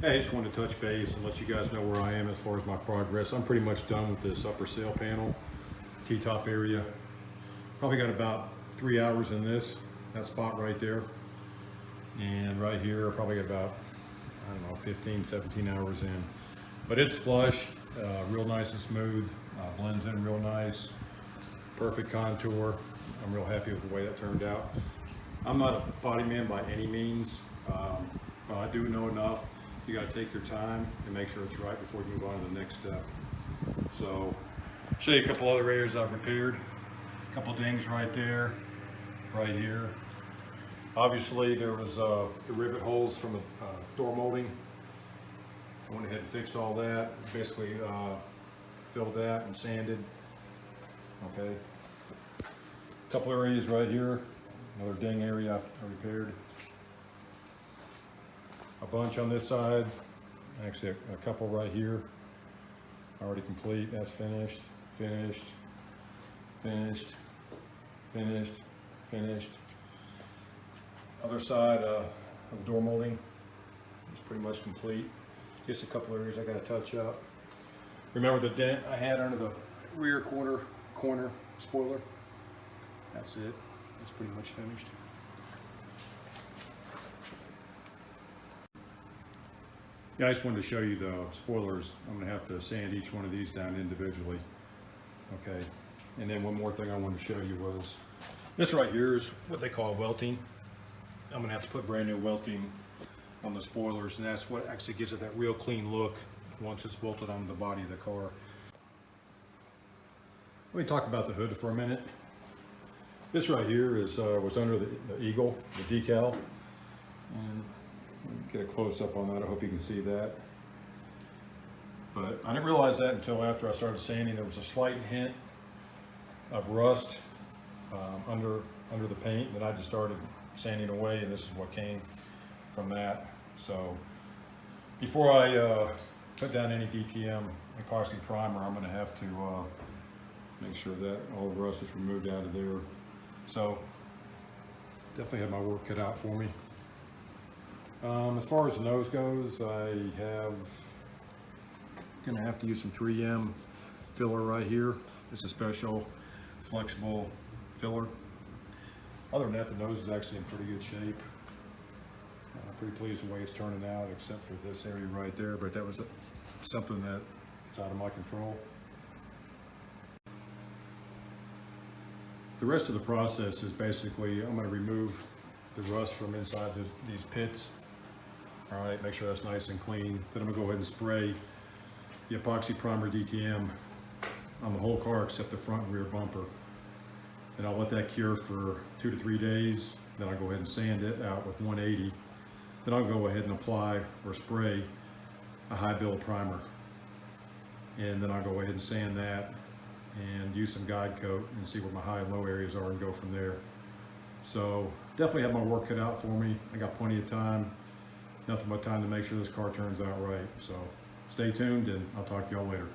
Hey, I just wanted to touch base and let you guys know where I am as far as my progress. I'm pretty much done with this upper sail panel, T-top area. Probably got about 3 hours in that spot right there. And right here, I probably got about, I don't know, 15, 17 hours in. But it's flush, real nice and smooth, blends in real nice, perfect contour. I'm real happy with the way that turned out. I'm not a body man by any means, but I do know enough. You got to take your time and make sure it's right before you move on to the next step. So, show you a couple other areas I've repaired. A couple dings right there, right here. Obviously, there was the rivet holes from the door molding. I went ahead and fixed all that. Basically, filled that and sanded. Okay. A couple areas right here. Another ding area I repaired. A bunch on this side. Actually, a couple right here. Already complete. That's finished. Finished. Finished. Finished. Finished. Other side of the door molding is pretty much complete. Just a couple areas I got to touch up. Remember the dent I had under the rear corner spoiler? That's it. It's pretty much finished. Yeah, I just wanted to show you the spoilers. I'm going to have to sand each one of these down individually. Okay. And then one more thing I wanted to show you was this right here is what they call welting. I'm going to have to put brand new welting on the spoilers, and that's what actually gives it that real clean look once it's bolted onto the body of the car. Let me talk about the hood for a minute. This right here is was under the Eagle, the decal, and get a close up on that. I hope you can see that. But I didn't realize that until after I started sanding. There was a slight hint of rust under the paint that I just started sanding away, and this is what came from that. So before I put down any DTM epoxy primer, I'm going to have to make sure that all the rust is removed out of there. So definitely have my work cut out for me. As far as the nose goes, going to have to use some 3M filler right here. It's a special flexible filler. Other than that, the nose is actually in pretty good shape. Pretty pleased with the way it's turning out, except for this area right there, but that was something that's out of my control. The rest of the process is basically, I'm going to remove the rust from inside these pits. All right, make sure that's nice and clean. Then I'm going to go ahead and spray the epoxy primer DTM on the whole car except the front and rear bumper. And I'll let that cure for 2 to 3 days. Then I'll go ahead and sand it out with 180. Then I'll go ahead and apply or spray a high build primer. And then I'll go ahead and sand that and use some guide coat and see where my high and low areas are and go from there. So definitely have my work cut out for me. I got plenty of time. Nothing but time to make sure this car turns out right. So stay tuned, and I'll talk to y'all later.